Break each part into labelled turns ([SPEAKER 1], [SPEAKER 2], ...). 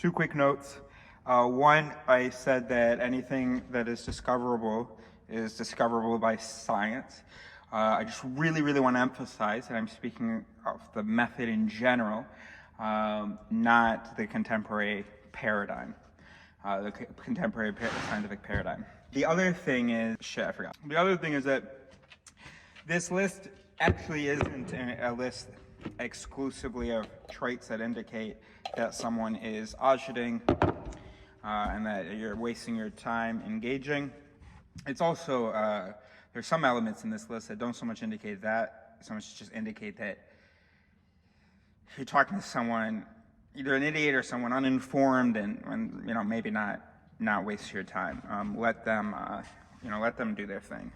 [SPEAKER 1] Two quick notes. One, I said that anything that is discoverable by science. I just really want to emphasize that I'm speaking of the method in general, not the contemporary paradigm, the contemporary scientific paradigm. The other thing is, shit, I forgot. The other thing is that this list actually isn't a list exclusively of traits that indicate that someone is agitating and that you're wasting your time engaging. It's also, there's some elements in this list that don't so much indicate that, so much just indicate that you're talking to someone, either an idiot or someone uninformed, and maybe not waste your time. Let them do their thing.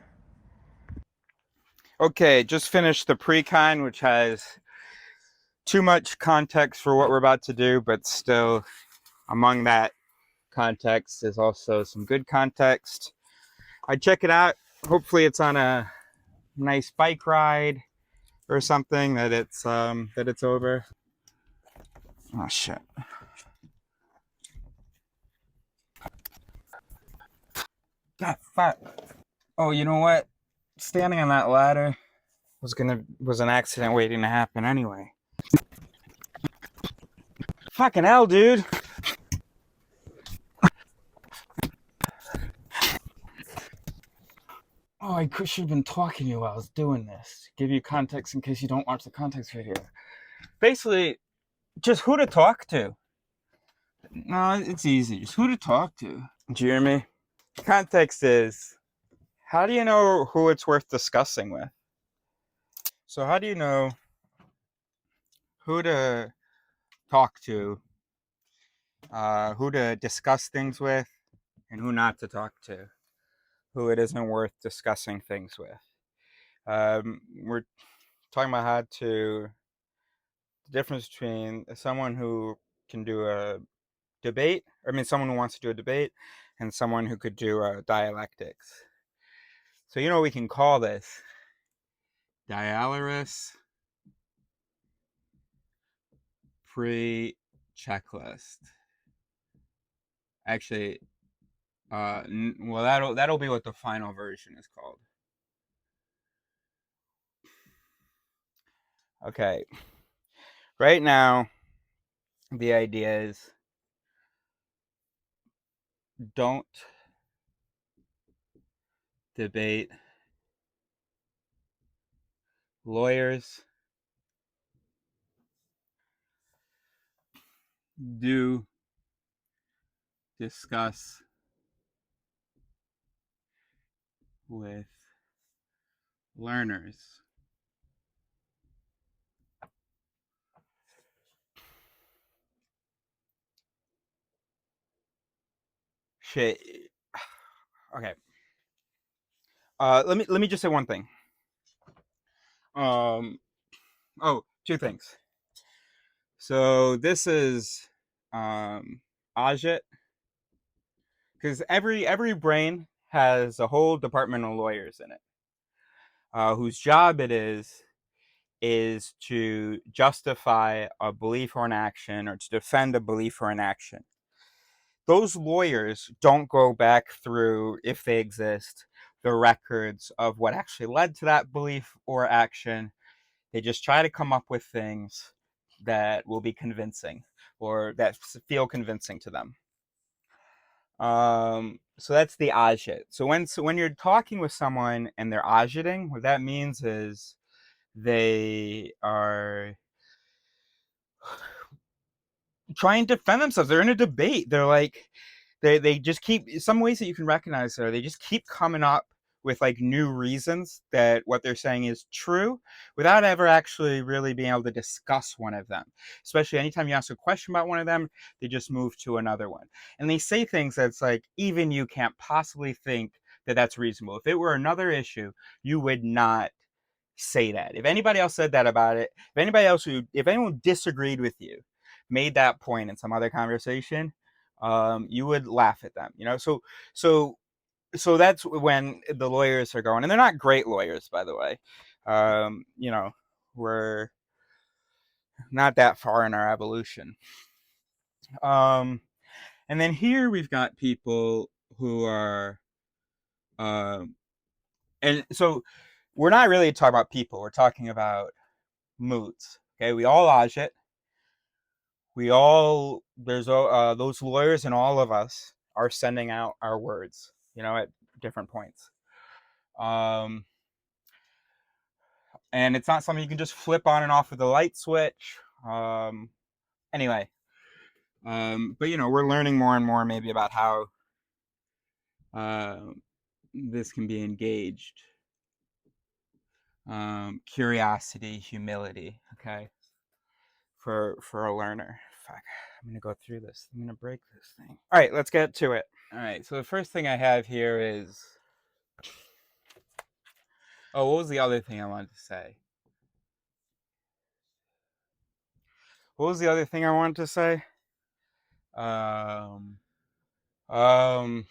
[SPEAKER 1] Okay, just finished the pre-con, which has too much context for what we're about to do, but still among that context is also some good context. I check it out. Hopefully it's on a nice bike ride or something that it's over. Oh shit. God fuck. Oh, you know what? Standing on that ladder was an accident waiting to happen anyway. Fucking hell, dude. Oh, I should have been talking to you while I was doing this. Give you context in case you don't watch the context video. Basically, just who to talk to. No, it's easy. Just who to talk to. Do you hear me? Context is, how do you know who it's worth discussing with? So how do you know who to talk to, who to discuss things with, and who not to talk to, who it isn't worth discussing things with? We're talking about how to, the difference between someone who can do a debate, someone who wants to do a debate, and someone who could do dialectics. So we can call this Dialeris pre-checklist. Actually, well, that'll be what the final version is called. Okay. Right now, the idea is don't debate lawyers. Do discuss with learners. Shit. Okay. Let me just say one thing. Two things. So this is Ajit, because every brain has a whole department of lawyers in it, whose job it is to justify a belief or an action, or to defend a belief or an action. Those lawyers don't go back through, if they exist, the records of what actually led to that belief or action. They just try to come up with things that will be convincing, or that feel convincing to them. So that's the agit. So when you're talking with someone and they're agiting, what that means is they are trying to defend themselves. They're in a debate. They're like, they just keep, some ways that you can recognize there, they just keep coming up with like new reasons that what they're saying is true without ever actually really being able to discuss one of them. Especially anytime you ask a question about one of them, they just move to another one. And they say things that's like, even you can't possibly think that that's reasonable. If it were another issue, you would not say that. If anybody else said that about it, if anyone disagreed with you, made that point in some other conversation, you would laugh at them. So that's when the lawyers are going, and they're not great lawyers, by the way. We're not that far in our evolution. And then here we've got people who are, and so we're not really talking about people. We're talking about moods. Okay, we all lodge it. We all, there's those lawyers and all of us are sending out our words, at different points. And it's not something you can just flip on and off with a light switch. Anyway, but we're learning more and more maybe about how this can be engaged. Curiosity, humility, okay, for a learner. Fuck, I'm gonna go through this. I'm gonna break this thing. All right, let's get to it. All right, so the first thing I have here is, what was the other thing I wanted to say? What was the other thing I wanted to say? I don't know.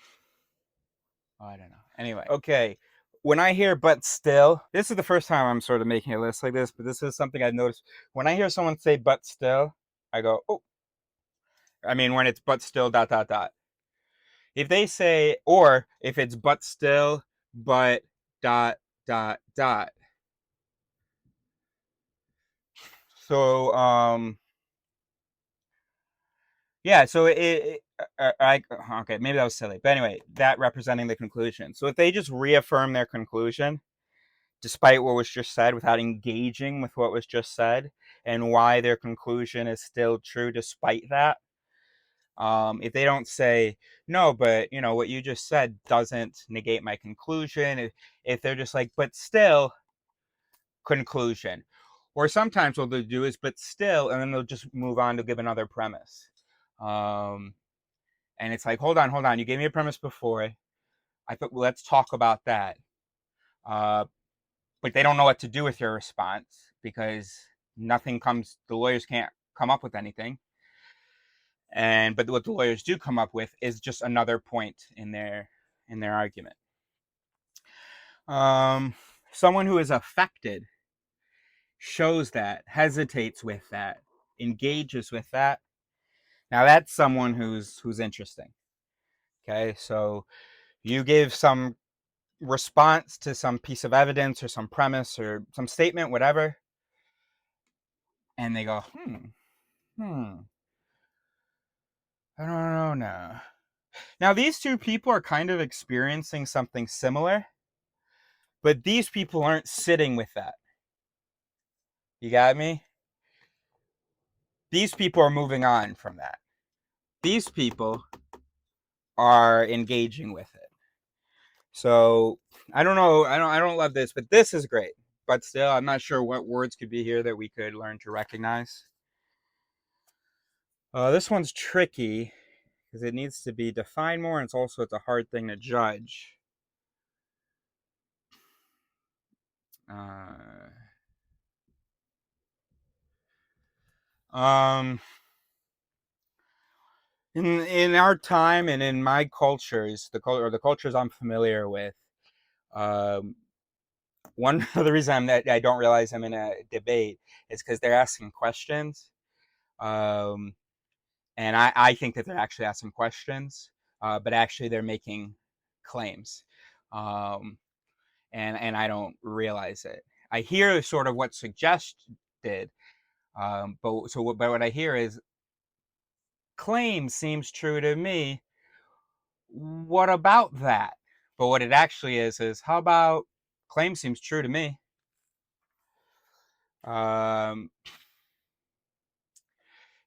[SPEAKER 1] Anyway, okay. When I hear "but still," this is the first time I'm sort of making a list like this, but this is something I've noticed. When I hear someone say "but still," I go, "Oh." I mean, when it's "but still," ... If they say, or if it's "but still," but ... So, yeah. So okay, maybe that was silly, but anyway, that representing the conclusion. So if they just reaffirm their conclusion, despite what was just said, without engaging with what was just said and why their conclusion is still true despite that. If they don't say, no, but what you just said doesn't negate my conclusion. If they're just like, but still, conclusion. Or sometimes what they'll do is, but still, and then they'll just move on to give another premise. And it's like, hold on. You gave me a premise before. I thought, well, let's talk about that. But they don't know what to do with your response because the lawyers can't come up with anything. But what the lawyers do come up with is just another point in their argument. Someone who is affected shows that, hesitates with that, engages with that. Now that's someone who's interesting. Okay, so you give some response to some piece of evidence or some premise or some statement, whatever, and they go, I don't know now. Now, these two people are kind of experiencing something similar, but these people aren't sitting with that. You got me? These people are moving on from that. These people are engaging with it. So, I don't know. I don't love this, but this is great. But still, I'm not sure what words could be here that we could learn to recognize. This one's tricky because it needs to be defined more, and it's a hard thing to judge. In our time and in my cultures, the cultures I'm familiar with, one of the reasons I don't realize I'm in a debate is because they're asking questions, and I think that they're actually asking questions, but actually they're making claims, and I don't realize it. I hear sort of what's suggested, but what I hear is claim seems true to me. What about that? But what it actually is how about claim seems true to me?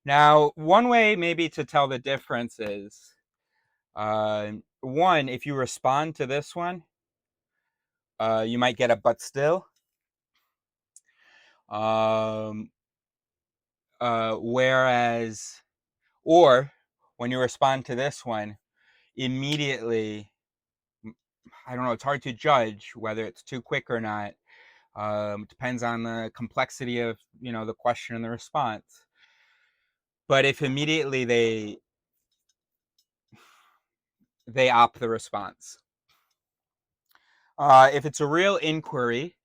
[SPEAKER 1] Now, one way maybe to tell the difference is, one, if you respond to this one, you might get a but still. Whereas, or when you respond to this one, immediately, I don't know, it's hard to judge whether it's too quick or not. Depends on the complexity of, the question and the response. But if immediately they opt the response. If it's a real inquiry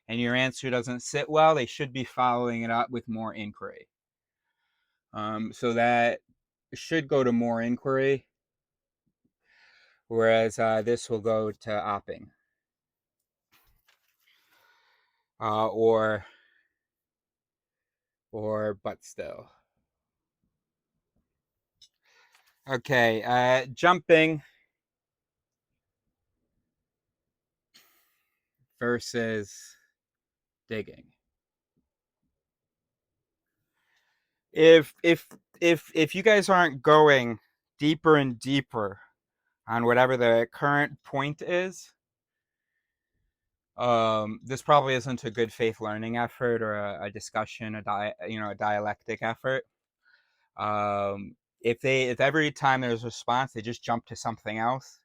[SPEAKER 1] and your answer doesn't sit well, they should be following it up with more inquiry. So that should go to more inquiry, whereas this will go to opping. Or but still. Okay, jumping versus digging. If you guys aren't going deeper and deeper on whatever the current point is, this probably isn't a good faith learning effort or a discussion, a dialectic effort. If every time there's a response they just jump to something else,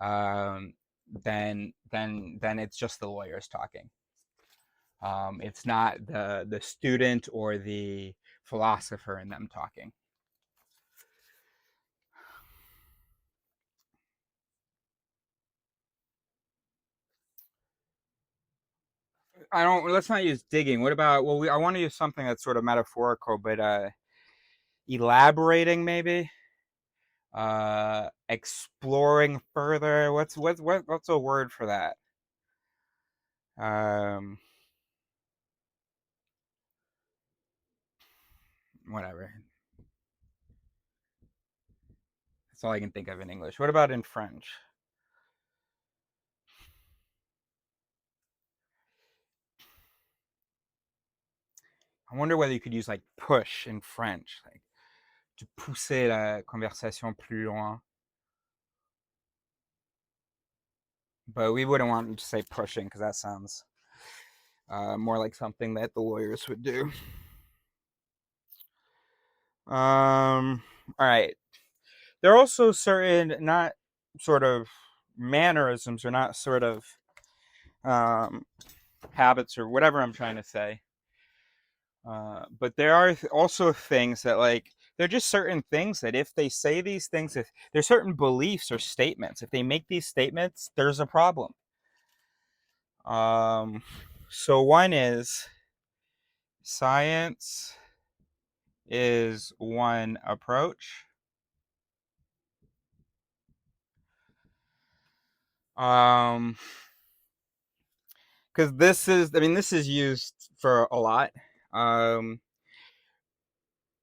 [SPEAKER 1] then it's just the lawyers talking. It's not the student or the philosopher in them talking. Let's not use digging. What about, I want to use something that's sort of metaphorical, but elaborating maybe, exploring further. What's a word for that? Whatever. That's all I can think of in English. What about in French? I wonder whether you could use like push in French, like to pousser la conversation plus loin. But we wouldn't want to say pushing because that sounds more like something that the lawyers would do. All right. There are also certain, not sort of mannerisms or not sort of habits or whatever I'm trying to say. But there are also things that, like, they're just certain things that if they say these things, if there's certain beliefs or statements, if they make these statements, there's a problem. So one is science is one approach. Because this is used for a lot.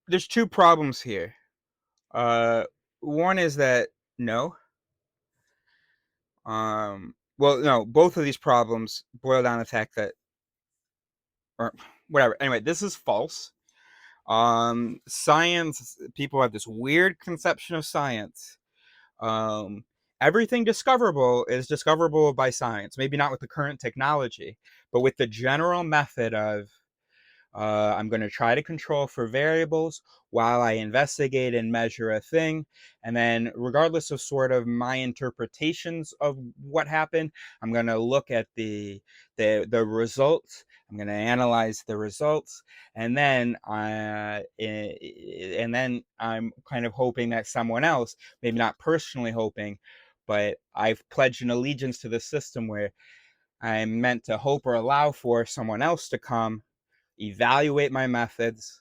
[SPEAKER 1] There's two problems here. One is that no. Well, no, both of these problems boil down to the fact that, or whatever. Anyway, this is false. Science, people have this weird conception of science. Everything discoverable is discoverable by science. Maybe not with the current technology, but with the general method of I'm going to try to control for variables while I investigate and measure a thing. And then regardless of sort of my interpretations of what happened, I'm going to look at the results. I'm going to analyze the results. And then I'm kind of hoping that someone else, maybe not personally hoping, but I've pledged an allegiance to the system where I'm meant to hope or allow for someone else to come, evaluate my methods,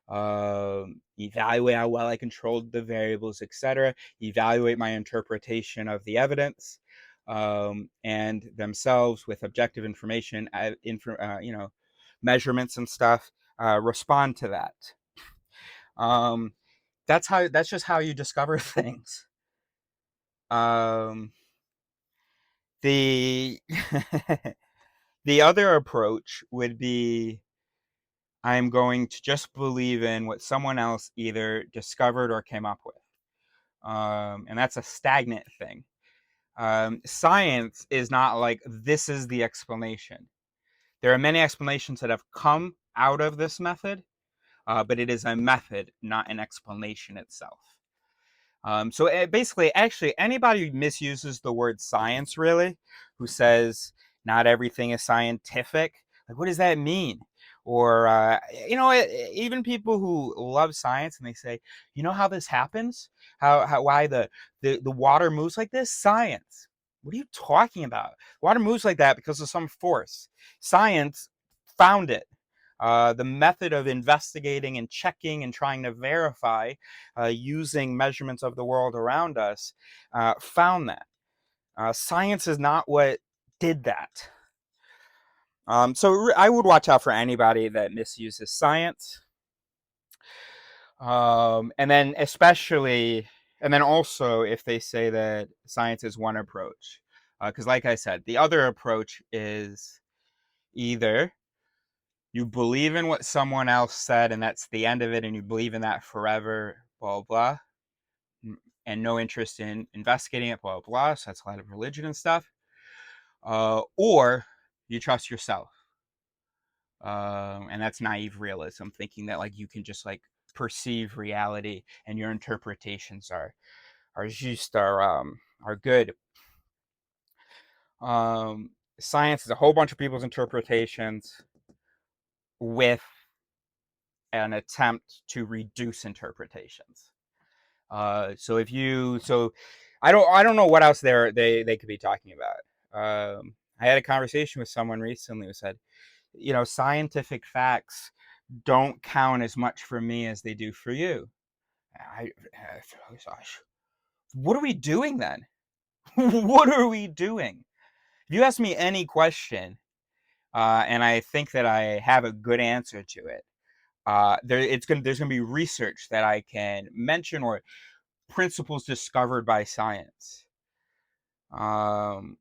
[SPEAKER 1] evaluate how well I controlled the variables, etc., evaluate my interpretation of the evidence, and themselves with objective information, measurements and stuff, respond to that. That's just how you discover things. The the other approach would be, I'm going to just believe in what someone else either discovered or came up with. And that's a stagnant thing. Science is not like, this is the explanation. There are many explanations that have come out of this method, but it is a method, not an explanation itself. So basically, actually, anybody who misuses the word science, really, who says not everything is scientific, like, what does that mean? Or, even people who love science and they say, you know how this happens? Why the water moves like this? Science. What are you talking about? Water moves like that because of some force. Science found it. The method of investigating and checking and trying to verify using measurements of the world around us found that. Science is not what did that. So I would watch out for anybody that misuses science. And then especially, and then also if they say that science is one approach. Because like I said, the other approach is either you believe in what someone else said and that's the end of it and you believe in that forever, blah, blah, and no interest in investigating it, blah, blah. So that's a lot of religion and stuff. Or you trust yourself. And that's naive realism, thinking that like you can just like perceive reality and your interpretations are just are good. Science is a whole bunch of people's interpretations with an attempt to reduce interpretations. So if you so I don't know what else they could be talking about. I had a conversation with someone recently who said, you know, scientific facts don't count as much for me as they do for you. Gosh, what are we doing then? What are we doing? If you ask me any question, and I think that I have a good answer to it, there's gonna be research that I can mention or principles discovered by science, um,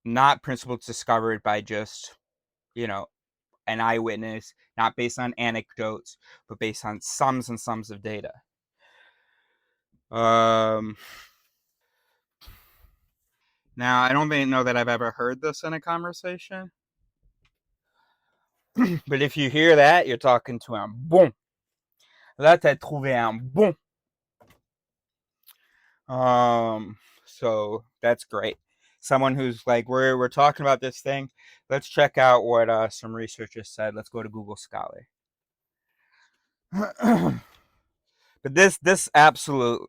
[SPEAKER 1] not principles discovered by just, you know, an eyewitness, not based on anecdotes, but based on sums and sums of data. Um, Now, I don't know that I've ever heard this in a conversation, but if you hear that, you're talking to un bon. Là, t'as trouvé un bon. So that's great. Someone who's like, we're talking about this thing. Let's check out what some researchers said. Let's go to Google Scholar. But this absolute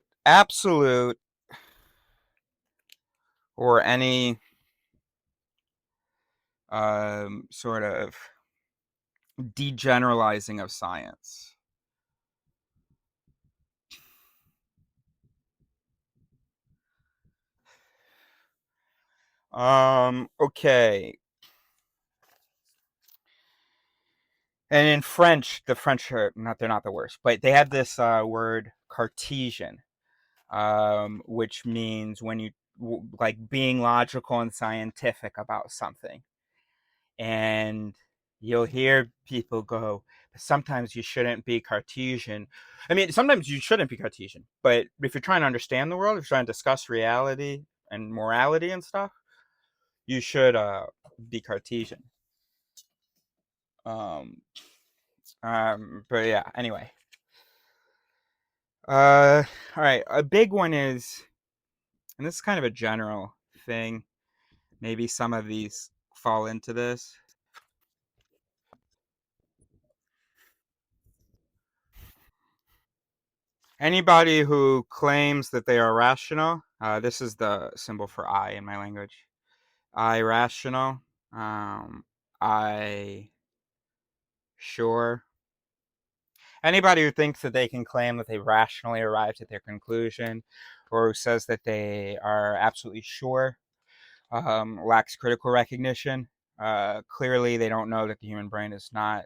[SPEAKER 1] or any sort of degeneralizing of science. Okay. And in French, the French are not, they're not the worst, but they have this word Cartesian, which means when you like being logical and scientific about something. And you'll hear people go, sometimes you shouldn't be Cartesian. I mean, sometimes you shouldn't be Cartesian, but if you're trying to understand the world, if you're trying to discuss reality and morality and stuff, you should be Cartesian. Um, but yeah, anyway. All right. A big one is, and this is kind of a general thing. Maybe some of these fall into this. Anybody who claims that they are rational, this is the symbol for I in my language. I rational. I sure. Anybody who thinks that they can claim that they rationally arrived at their conclusion, or who says that they are absolutely sure, lacks critical recognition. Clearly, they don't know that the human brain is not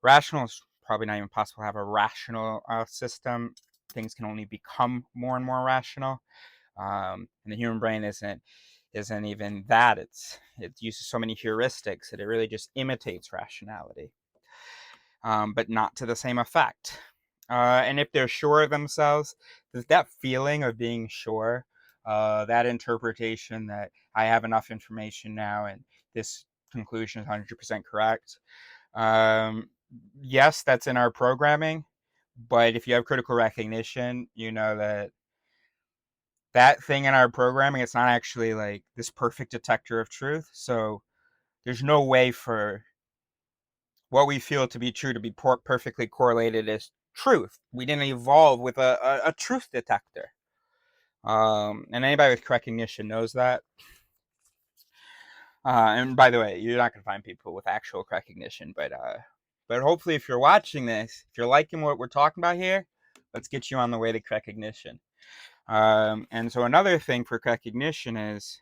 [SPEAKER 1] rational. It's probably not even possible to have a rational system. Things can only become more and more rational. And the human brain isn't even that. It uses so many heuristics that it really just imitates rationality, but not to the same effect. And if they're sure of themselves, that feeling of being sure, that interpretation that I have enough information now and this conclusion is 100% correct. Yes, that's in our programming, but if you have critical recognition, you know that that thing in our programming, it's not actually like this perfect detector of truth. So there's no way for what we feel to be true to be perfectly correlated as truth. We didn't evolve with a truth detector. And anybody with recognition knows that. And by the way, you're not going to find people with actual recognition, but hopefully, if you're watching this, if you're liking what we're talking about here, let's get you on the way to recognition. And so another thing for recognition is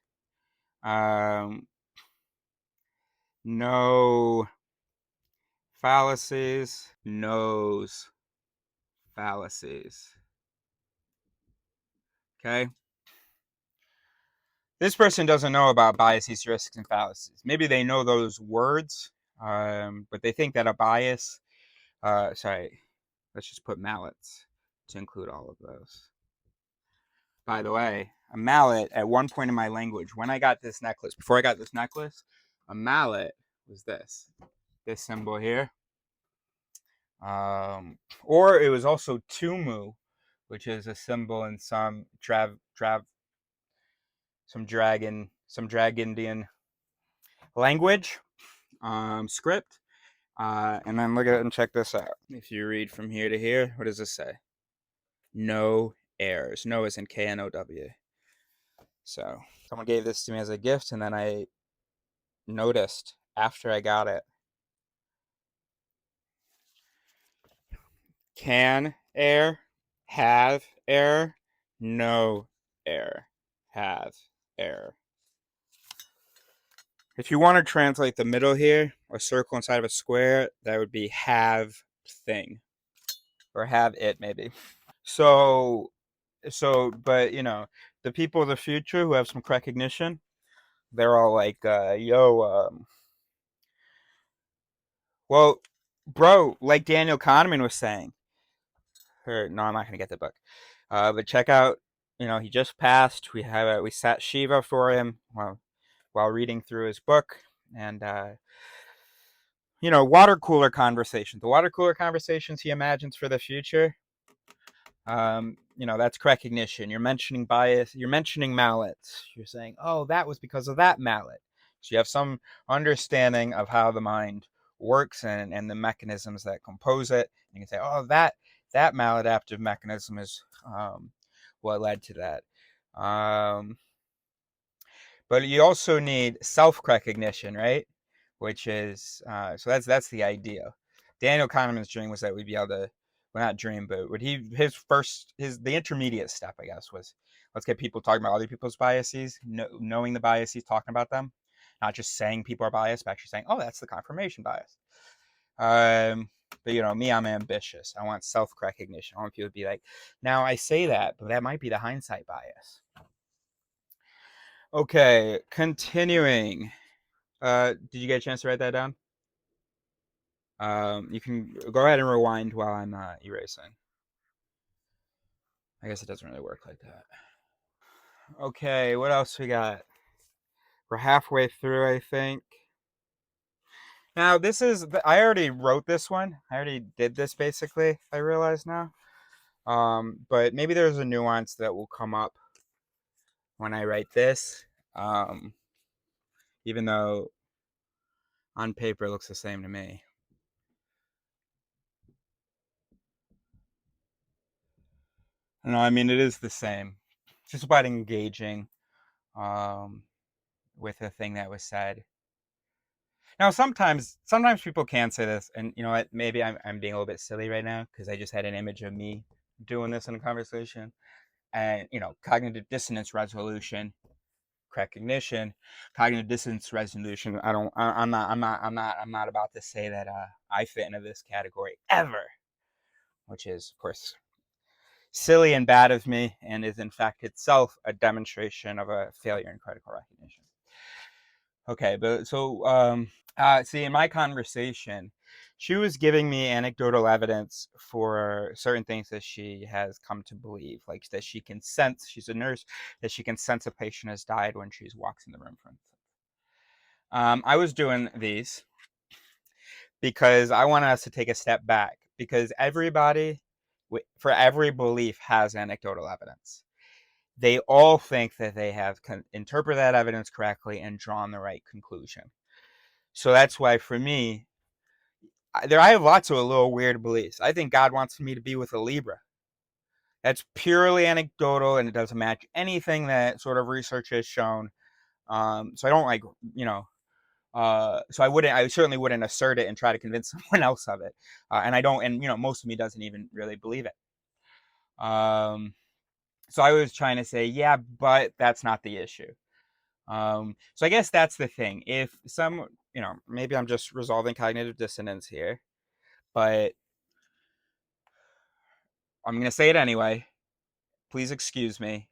[SPEAKER 1] no fallacies, knows fallacies. Okay? This person doesn't know about biases, risks, and fallacies. Maybe they know those words, but they think that a bias, let's just put mallets to include all of those. By the way, a mallet, at one point in my language, when I got this necklace, before I got this necklace, a mallet was this symbol here. Or it was also tumu, which is a symbol in some Dragondian language, script. And then look at it and check this out. If you read from here to here, what does this say? No errors. No is in K-N-O-W. So someone gave this to me as a gift, and then I noticed after I got it. Can error, have error, no error, have error. If you want to translate the middle here, a circle inside of a square, that would be have thing. Or have it, maybe. So, but the people of the future who have some recognition, they're all like, well, bro, like Daniel Kahneman was saying, or no, I'm not gonna get the book, but check out, he just passed. We sat Shiva for him while reading through his book, and water cooler conversations. The water cooler conversations he imagines for the future. That's recognition. You're mentioning bias. You're mentioning mallets. You're saying, oh, that was because of that mallet. So you have some understanding of how the mind works and the mechanisms that compose it. You can say, oh, that maladaptive mechanism is what led to that. But you also need self-recognition, right? Which is so that's the idea. Daniel Kahneman's dream was that we'd be able to, well, not dream, but what the intermediate step, I guess, was let's get people talking about other people's biases, knowing the biases, talking about them, not just saying people are biased, but actually saying, oh, that's the confirmation bias. But me, I'm ambitious. I want self-recognition. I want people to be like, now I say that, but that might be the hindsight bias. Okay, continuing. Did you get a chance to write that down? You can go ahead and rewind while I'm erasing. I guess it doesn't really work like that. Okay, what else we got? We're halfway through, I think. Now, I already wrote this one. I already did this, basically, I realize now. But maybe there's a nuance that will come up when I write this. Even though on paper it looks the same to me. No, I mean, it is the same. It's just about engaging with the thing that was said. Now, sometimes people can say this, and you know what? Maybe I'm being a little bit silly right now because I just had an image of me doing this in a conversation, and cognitive dissonance resolution, recognition, cognitive dissonance resolution. I'm not about to say that I fit into this category ever, which is, of course, silly and bad of me, and is in fact itself a demonstration of a failure in critical recognition. Okay, but so see, in my conversation, she was giving me anecdotal evidence for certain things that she has come to believe, like that she can sense. She's a nurse, that she can sense a patient has died when she walks in the room, for instance. I was doing these because I wanted us to take a step back, because everybody, for every belief, has anecdotal evidence. They all think that they have interpreted that evidence correctly and drawn the right conclusion. So that's why, for me, I have lots of little weird beliefs. I think God wants me to be with a Libra. That's purely anecdotal, and it doesn't match anything that sort of research has shown. So I don't like, so I certainly wouldn't assert it and try to convince someone else of it. And I don't, and most of me doesn't even really believe it. So I was trying to say, yeah, but that's not the issue. So I guess that's the thing. If maybe I'm just resolving cognitive dissonance here, but I'm going to say it anyway. Please excuse me.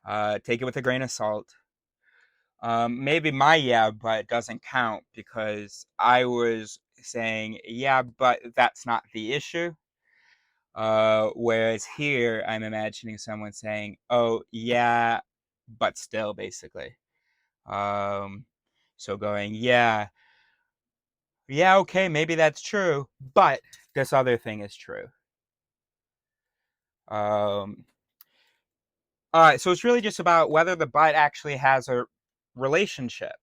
[SPEAKER 1] Take it with a grain of salt. Maybe my yeah, but doesn't count because I was saying, yeah, but that's not the issue. Whereas here, I'm imagining someone saying, oh, yeah, but still, basically. Um, so going, yeah, okay, maybe that's true, but this other thing is true. Um, all right, so it's really just about whether the but actually has a relationship.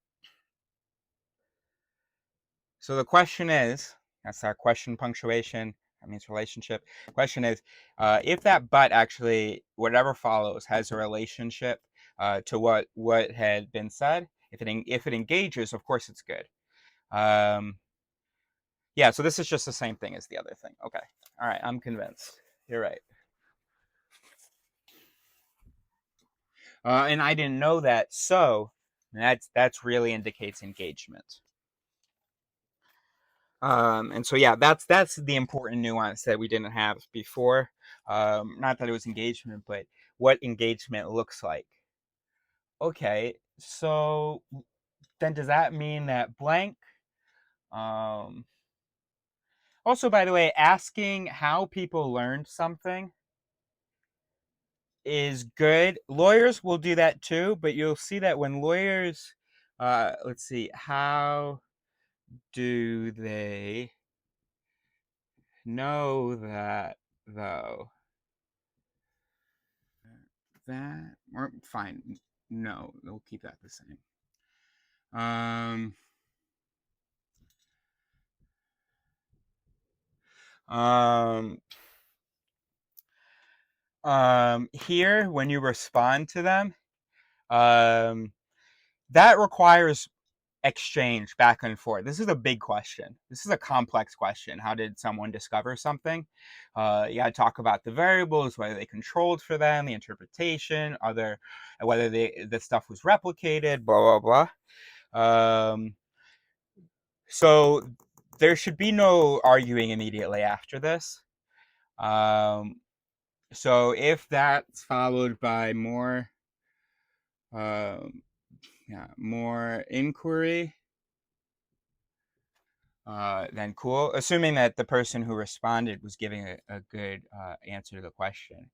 [SPEAKER 1] So the question is, that's our question punctuation, that means relationship. Question is, if that but actually, whatever follows, has a relationship to what had been said, if it engages, of course it's good. Yeah, so this is just the same thing as the other thing. Okay, all right, I'm convinced. You're right. And I didn't know that, so that's really indicates engagement. And so yeah, that's the important nuance that we didn't have before. Not that it was engagement, but what engagement looks like. Okay, so then does that mean that blank? Um, Also, by the way, asking how people learned something is good. Lawyers will do that too, but you'll see that when lawyers, let's see, how do they know that though? That or fine. No, we'll keep that the same. Um, um, Here when you respond to them, um, that requires exchange back and forth. This is a big question. This is a complex question. How did someone discover something? You got to talk about the variables, whether they controlled for them, the interpretation, whether the stuff was replicated, blah blah blah. So there should be no arguing immediately after this. Um, so if that's followed by um, more inquiry, then cool. Assuming that the person who responded was giving a good answer to the question.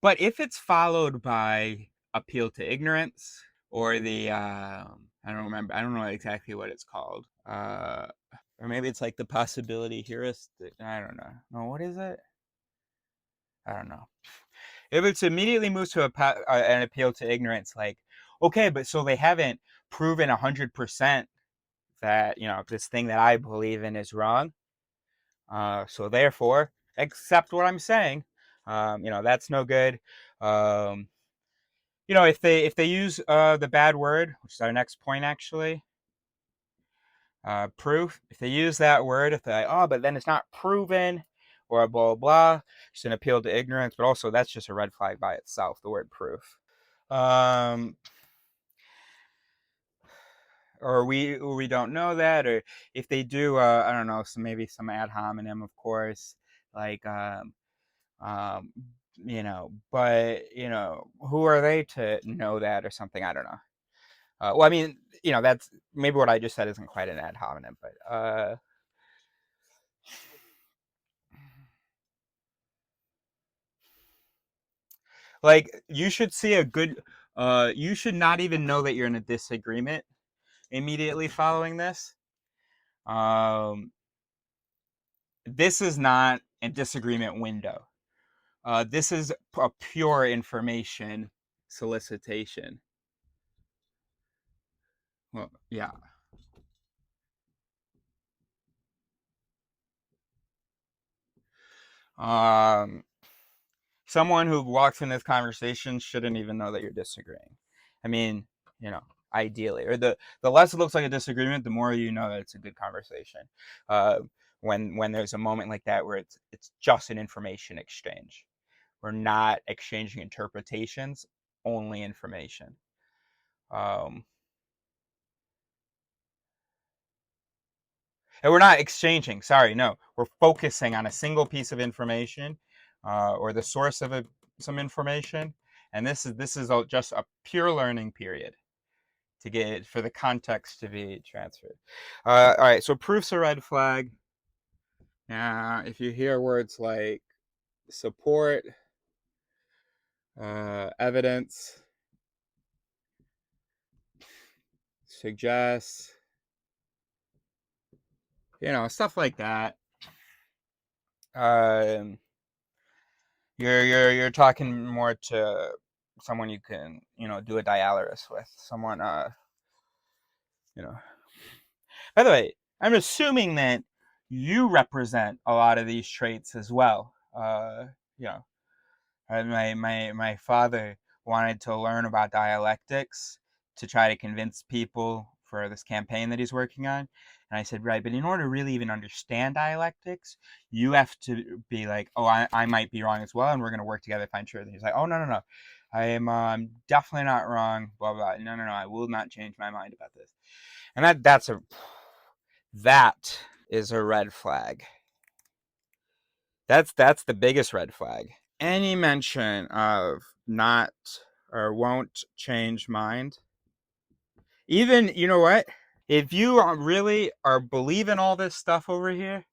[SPEAKER 1] But if it's followed by appeal to ignorance or the I don't remember. I don't know exactly what it's called. Or maybe it's like the possibility heuristic. I don't know. No, what is it? I don't know. If it's immediately moves to an appeal to ignorance, like, okay, but so they haven't proven 100% that this thing that I believe in is wrong. So therefore, accept what I'm saying. That's no good. Um, if they use the bad word, which is our next point actually, proof. If they use that word, if they're like, oh, but then it's not proven, or blah blah blah, it's an appeal to ignorance. But also, that's just a red flag by itself. The word proof. Um, or we don't know that, or if they do, I don't know, so maybe some ad hominem, of course, like um, but who are they to know that or something? I don't know. Well, I mean, that's maybe what I just said isn't quite an ad hominem, but like you should see a good. You should not even know that you're in a disagreement immediately following this. Um, this is not a disagreement window. This is a pure information solicitation. Well, yeah. Um, Someone who walks in this conversation shouldn't even know that you're disagreeing. I mean, you know, ideally. Or the less it looks like a disagreement, the more you know that it's a good conversation. Uh, when there's a moment like that where it's just an information exchange. We're not exchanging interpretations, only information. Um, and we're not exchanging, sorry, no. We're focusing on a single piece of information or the source of some information. And this is just a pure learning period to get for the context to be transferred. All right, so proof's a red flag. Now, if you hear words like support, evidence, suggests, stuff like that. Um, you're talking more to someone you can do a Dialeris with. Someone you know. By the way, I'm assuming that you represent a lot of these traits as well. You know, my father wanted to learn about dialectics to try to convince people for this campaign that he's working on. And I said, right, but in order to really even understand dialectics, you have to be like, oh, I might be wrong as well, and we're going to work together to find truth. And he's like, oh, no, no, no. I am definitely not wrong, blah, blah. No, no, no, I will not change my mind about this. And that is a red flag. That's the biggest red flag. Any mention of not or won't change mind, even, you know what, if you really are believing all this stuff over here,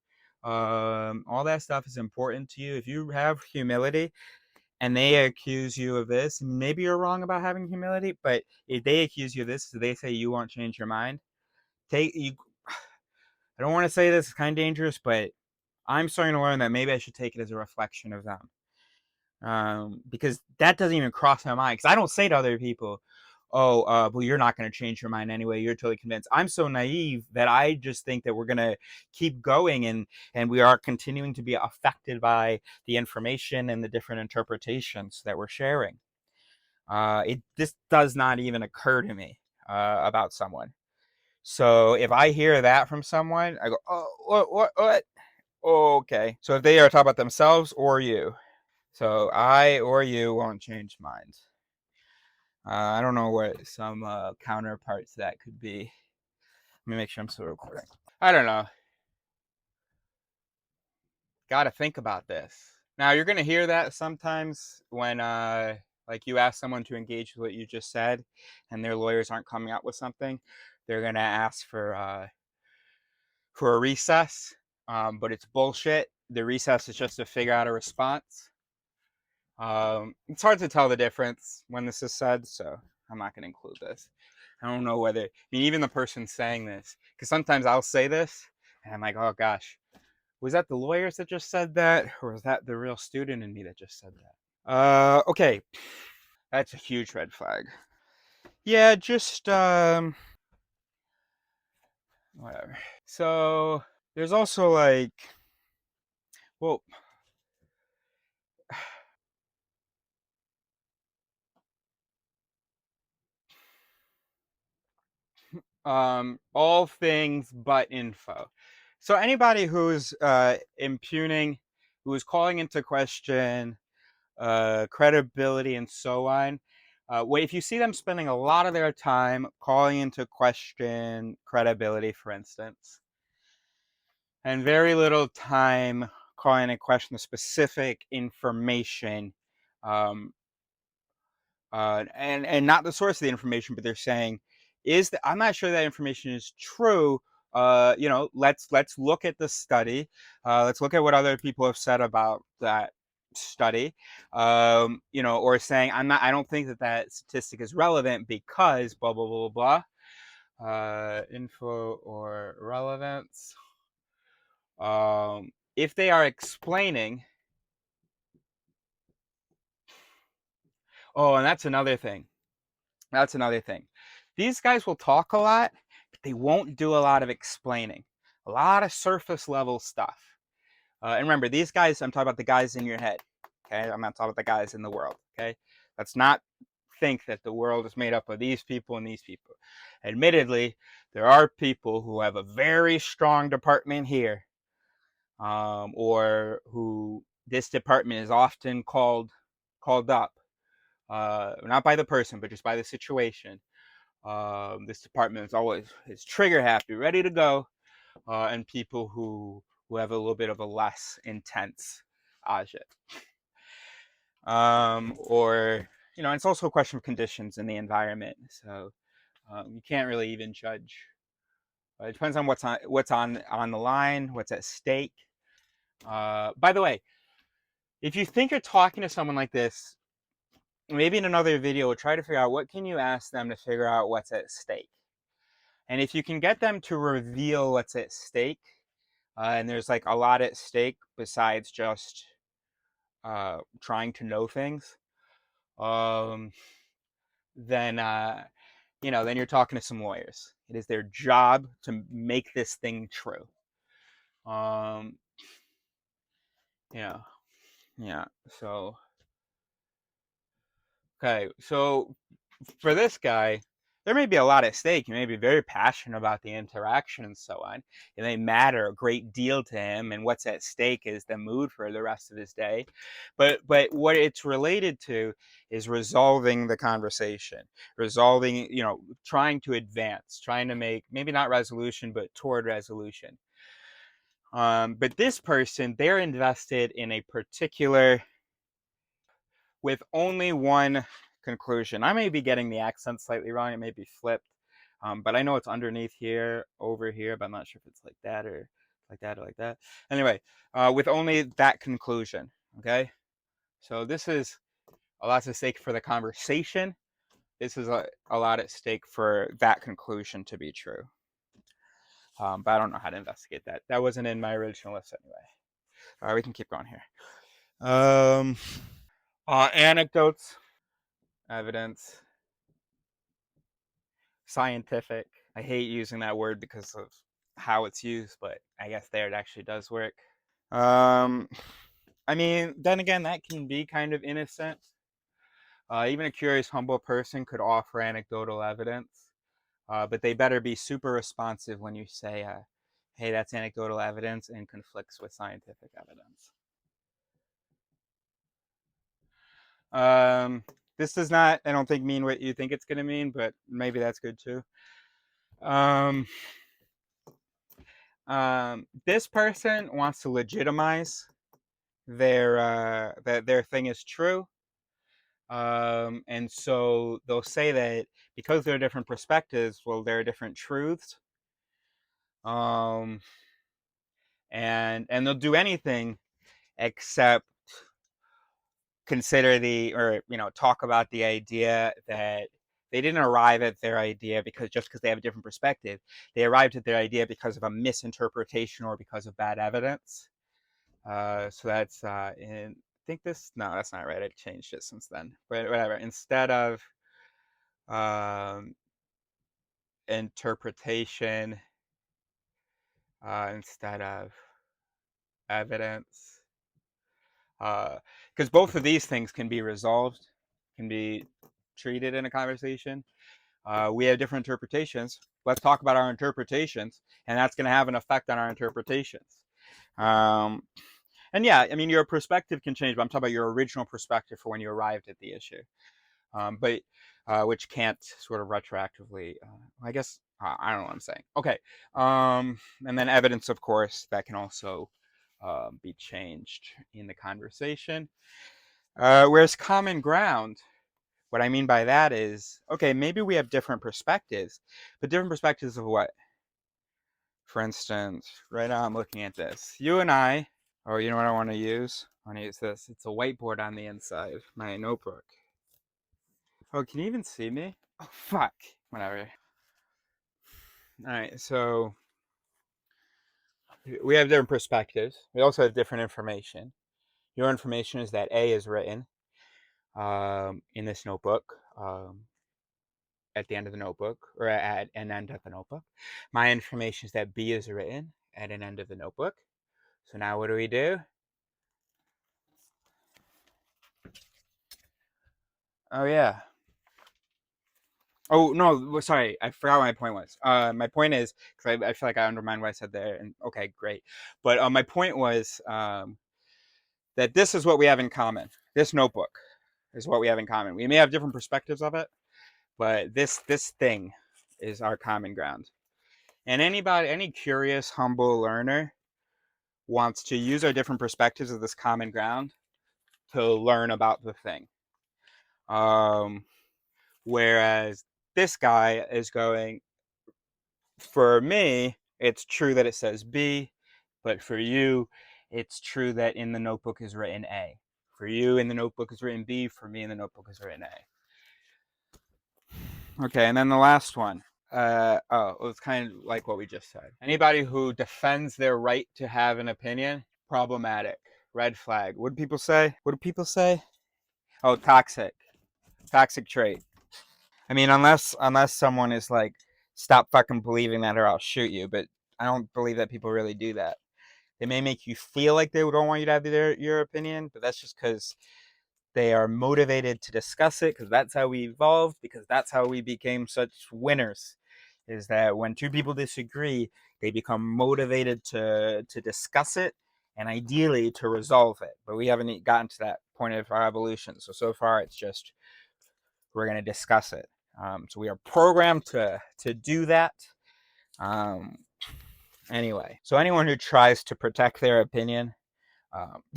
[SPEAKER 1] all that stuff is important to you. If you have humility and they accuse you of this, maybe you're wrong about having humility, but if they accuse you of this, they say you won't change your mind, I don't want to say this, it's kind of dangerous, but I'm starting to learn that maybe I should take it as a reflection of them. Because that doesn't even cross my mind. Because I don't say to other people, oh, well, you're not going to change your mind anyway. You're totally convinced. I'm so naive that I just think that we're going to keep going and we are continuing to be affected by the information and the different interpretations that we're sharing. This does not even occur to me about someone. So if I hear that from someone, I go, oh, what? Oh, okay. So if they are talking about themselves or you. So I or you won't change minds. I don't know what some counterparts that could be. Let me make sure I'm still recording. I don't know. Got to think about this. Now you're gonna hear that sometimes when like you ask someone to engage with what you just said, and their lawyers aren't coming up with something. They're gonna ask for a recess, but it's bullshit. The recess is just to figure out a response. It's hard to tell the difference when this is said, so I'm not going to include this. I don't know whether, even the person saying this, because sometimes I'll say this, and I'm like, oh gosh, was that the lawyers that just said that, or was that the real student in me that just said that? Okay, that's a huge red flag. Yeah, just, whatever. So, there's also like, well, all things but info. So anybody who's impugning, who is calling into question credibility and so on, if you see them spending a lot of their time calling into question credibility, for instance, and very little time calling into question the specific information, um, and not the source of the information, but they're saying, I'm not sure that information is true. Let's look at the study. Let's look at what other people have said about that study. Or saying I don't think that statistic is relevant because blah blah blah blah blah. Info or relevance. If they are explaining. Oh, and that's another thing. These guys will talk a lot, but they won't do a lot of explaining. A lot of surface level stuff. And remember, these guys, I'm talking about the guys in your head. Okay, I'm not talking about the guys in the world. Okay, let's not think that the world is made up of these people and these people. Admittedly, there are people who have a very strong department here, or who this department is often called up, not by the person, but just by the situation. This department is trigger happy, ready to go, and people who have a little bit of a less intense agit. Or it's also a question of conditions in the environment. So you can't really even judge. It depends on what's on the line, what's at stake. By the way, if you think you're talking to someone like this, maybe in another video, we'll try to figure out what can you ask them to figure out what's at stake. And if you can get them to reveal what's at stake, and there's like a lot at stake besides just trying to know things, then then you're talking to some lawyers. It is their job to make this thing true. Yeah. So, okay. So for this guy, there may be a lot at stake. He may be very passionate about the interaction and so on. It may matter a great deal to him, and what's at stake is the mood for the rest of his day. But what it's related to is resolving the conversation, trying to advance, trying to make maybe not resolution, but toward resolution. But this person, they're invested in a particular, with only one conclusion. I may be getting the accent slightly wrong. It may be flipped, but I know it's underneath here, over here, but I'm not sure if it's like that or like that or like that. Anyway, with only that conclusion, okay? So this is a lot at stake for the conversation. This is a lot at stake for that conclusion to be true. But I don't know how to investigate that. That wasn't in my original list anyway. We can keep going here. Anecdotes, evidence, scientific. I hate using that word because of how it's used, but I guess there it actually does work. I mean, then again, that can be kind of innocent. Even a curious, humble person could offer anecdotal evidence, but they better be super responsive when you say, hey, that's anecdotal evidence and conflicts with scientific evidence. This does not, I don't think, mean what you think it's going to mean, but maybe that's good too. This person wants to legitimize that their thing is true. And so they'll say that because there are different perspectives, well, there are different truths. And they'll do anything except consider talk about the idea that they didn't arrive at their idea because they have a different perspective. They arrived at their idea because of a misinterpretation or because of bad evidence. So that's in, I think no, that's not right. I changed it since then, but whatever. Instead of interpretation, instead of evidence, because both of these things can be resolved, can be treated in a conversation. We have different interpretations. Let's talk about our interpretations, and that's going to have an effect on our interpretations. And yeah, I mean, your perspective can change, but I'm talking about your original perspective for when you arrived at the issue, but which can't sort of retroactively, I guess, I don't know what I'm saying. Okay, and then evidence, of course, that can also be changed in the conversation. Whereas common ground, what I mean by that is, okay, maybe we have different perspectives, but different perspectives of what? For instance, right now I'm looking at this. You and I, oh, you know what I want to use? I want to use this. It's a whiteboard on the inside, my notebook. Oh, can you even see me? Oh, fuck. Whatever. All right, so we have different perspectives. We also have different information. Your information is that A is written in this notebook, at the end of the notebook, or at an end of the notebook. My information is that B is written at an end of the notebook. So now what do? Oh yeah, Oh no, sorry, I forgot what my point was. My point is because I feel like I undermined what I said there, and okay, great. But my point was that this is what we have in common. This notebook is what we have in common. We may have different perspectives of it, but this thing is our common ground. And any curious, humble learner wants to use our different perspectives of this common ground to learn about the thing. Um, Whereas this guy is going, for me, it's true that it says B, but for you, it's true that in the notebook is written A. For you, in the notebook is written B. For me, in the notebook is written A. Okay, and then the last one. It's kind of like what we just said. Anybody who defends their right to have an opinion, problematic, red flag. What do people say? What do people say? Oh, toxic, toxic trait. I mean, unless someone is like, stop fucking believing that or I'll shoot you. But I don't believe that people really do that. They may make you feel like they don't want you to have your opinion, but that's just because they are motivated to discuss it, because that's how we evolved, because that's how we became such winners. Is that when two people disagree, they become motivated to discuss it and ideally to resolve it. But we haven't gotten to that point of our evolution. So far, it's just we're going to discuss it. So we are programmed to do that. Um, anyway, so anyone who tries to protect their opinion,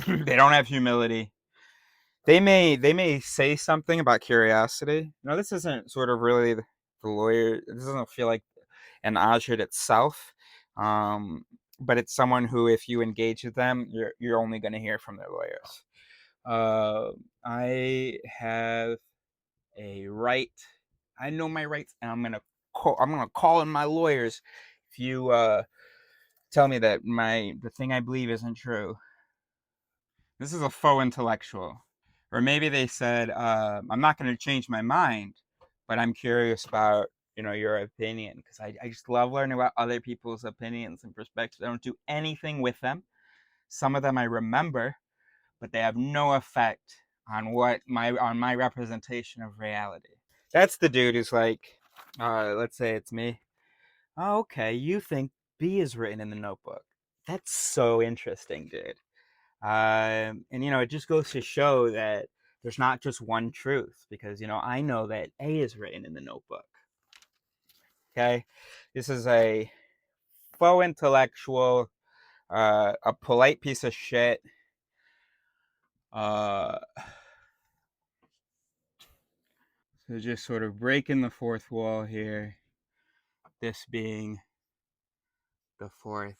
[SPEAKER 1] they don't have humility. They may say something about curiosity. No, this isn't sort of really the lawyer. This doesn't feel like an ajit itself. But it's someone who, if you engage with them, you're only going to hear from their lawyers. I have a right. I know my rights, and I'm gonna call in my lawyers if you tell me that the thing I believe isn't true. This is a faux intellectual. Or maybe they said, I'm not going to change my mind, but I'm curious about your opinion, because I just love learning about other people's opinions and perspectives. I don't do anything with them. Some of them I remember, but they have no effect on my representation of reality. That's the dude who's like, let's say it's me. Oh, okay, you think B is written in the notebook. That's so interesting, dude. And it just goes to show that there's not just one truth, because I know that A is written in the notebook. Okay, this is a faux intellectual, a polite piece of shit. So just sort of breaking the fourth wall here. This being the fourth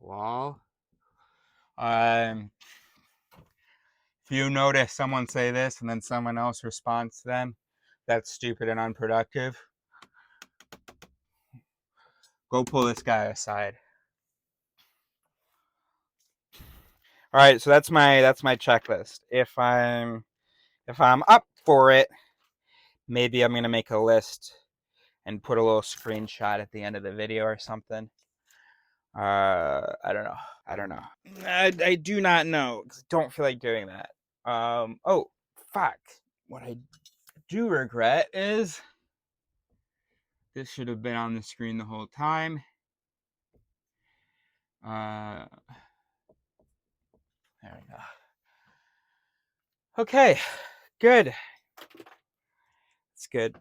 [SPEAKER 1] wall. If you notice someone say this and then someone else responds to them, that's stupid and unproductive. Go pull this guy aside. All right, so that's my checklist. If I'm up for it, maybe I'm gonna make a list and put a little screenshot at the end of the video or something. I don't know. I do not know, because I don't feel like doing that. Oh, fuck. What I do regret is this should have been on the screen the whole time. There we go. Okay, good. It's good.